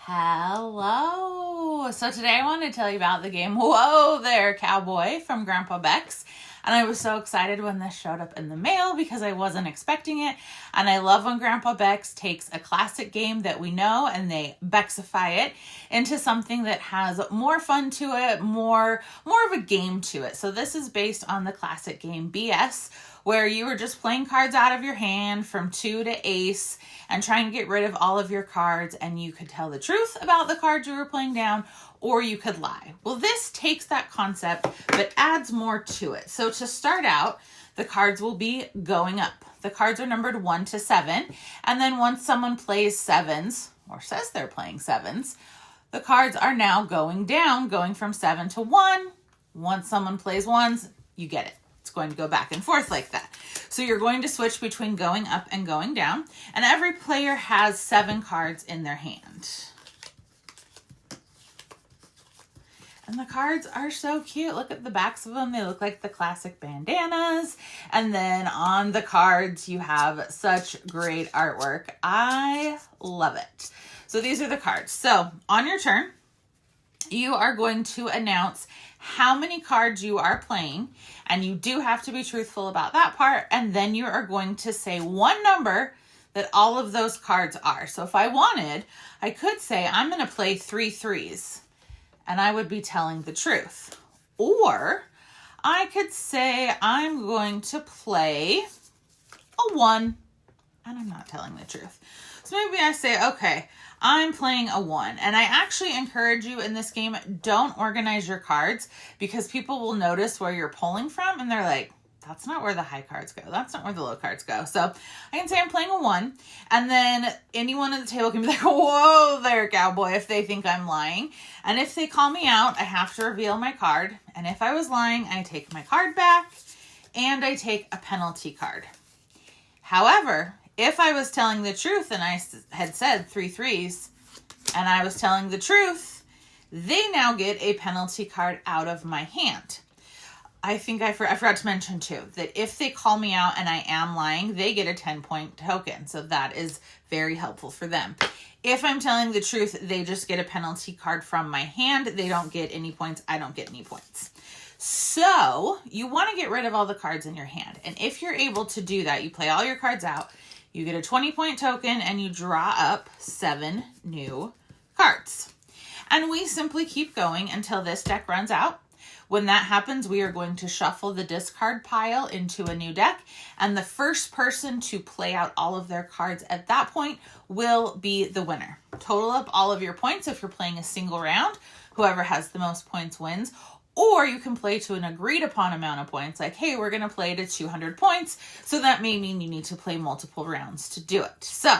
Hello. So today I want to tell you about the game Whoa There Cowboy from Grandpa Beck's. And I was so excited when this showed up in the mail because I wasn't expecting it. And I love when Grandpa Beck's takes a classic game that we know and they Beck'sify it into something that has more fun to it, more of a game to it. So this is based on the classic game BS, where you were just playing cards out of your hand from 2 to ace and trying to get rid of all of your cards, and you could tell the truth about the cards you were playing down, or you could lie. Well, this takes that concept, but adds more to it. So to start out, the cards will be going up. The cards are numbered 1 to 7, and then once someone plays sevens, or says they're playing sevens, the cards are now going down, going from 7 to 1. Once someone plays ones, you get it. It's going to go back and forth like that. So you're going to switch between going up and going down, and every player has 7 cards in their hand. And the cards are so cute. Look at the backs of them. They look like the classic bandanas. And then on the cards, you have such great artwork. I love it. So these are the cards. So on your turn, you are going to announce how many cards you are playing, and you do have to be truthful about that part, and then you are going to say one number that all of those cards are. So if I wanted, I could say I'm going to play 3 threes, and I would be telling the truth. Or I could say I'm going to play a 1, and I'm not telling the truth. So maybe I say, okay, I'm playing a 1. And I actually encourage you in this game, don't organize your cards, because people will notice where you're pulling from and they're like, that's not where the high cards go. That's not where the low cards go. So I can say I'm playing a 1, and then anyone at the table can be like, whoa there, cowboy, if they think I'm lying. And if they call me out, I have to reveal my card. And if I was lying, I take my card back and I take a penalty card. However, if I was telling the truth and I had said 3 threes and I was telling the truth, they now get a penalty card out of my hand. I think I forgot to mention too, that if they call me out and I am lying, they get a 10-point token. So that is very helpful for them. If I'm telling the truth, they just get a penalty card from my hand. They don't get any points. I don't get any points. So you want to get rid of all the cards in your hand. And if you're able to do that, you play all your cards out, you get a 20-point token, and you draw up 7 new cards. And we simply keep going until this deck runs out. When that happens, we are going to shuffle the discard pile into a new deck, and the first person to play out all of their cards at that point will be the winner. Total up all of your points if you're playing a single round. Whoever has the most points wins. Or you can play to an agreed upon amount of points, like, hey, we're going to play to 200 points. So that may mean you need to play multiple rounds to do it. So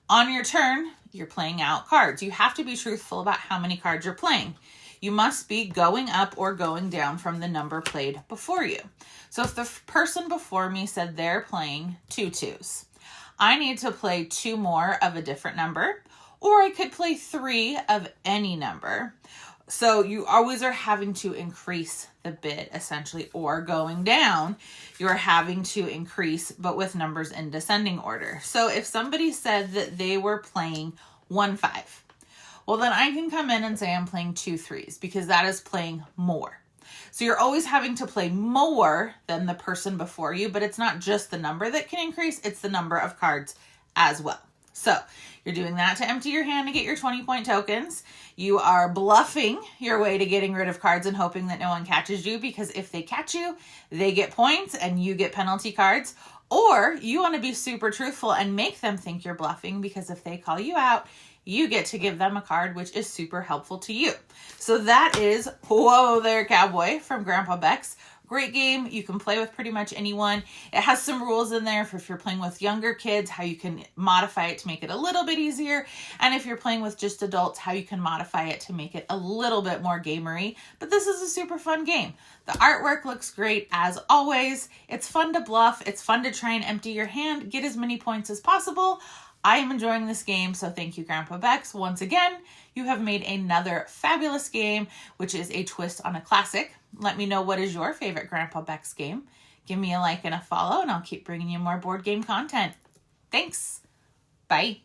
on your turn, you're playing out cards. You have to be truthful about how many cards you're playing. You must be going up or going down from the number played before you. So if the person before me said they're playing 2 2s, I need to play 2 more of a different number, or I could play 3 of any number. So you always are having to increase the bid, essentially, or going down, you're having to increase, but with numbers in descending order. So if somebody said that they were playing 1 5, well, then I can come in and say I'm playing 2 3s, because that is playing more. So you're always having to play more than the person before you, but it's not just the number that can increase, it's the number of cards as well. So you're doing that to empty your hand to get your 20-point tokens. You are bluffing your way to getting rid of cards and hoping that no one catches you, because if they catch you, they get points and you get penalty cards. Or you want to be super truthful and make them think you're bluffing, because if they call you out, you get to give them a card, which is super helpful to you. So that is Whoa There Cowboy from Grandpa Beck's. Great game. You can play with pretty much anyone. It has some rules in there for if you're playing with younger kids, how you can modify it to make it a little bit easier. And if you're playing with just adults, how you can modify it to make it a little bit more gamery. But this is a super fun game. The artwork looks great as always. It's fun to bluff. It's fun to try and empty your hand, get as many points as possible. I am enjoying this game, so thank you, Grandpa Beck's. Once again, you have made another fabulous game, which is a twist on a classic. Let me know what is your favorite Grandpa Beck's game. Give me a like and a follow, and I'll keep bringing you more board game content. Thanks. Bye.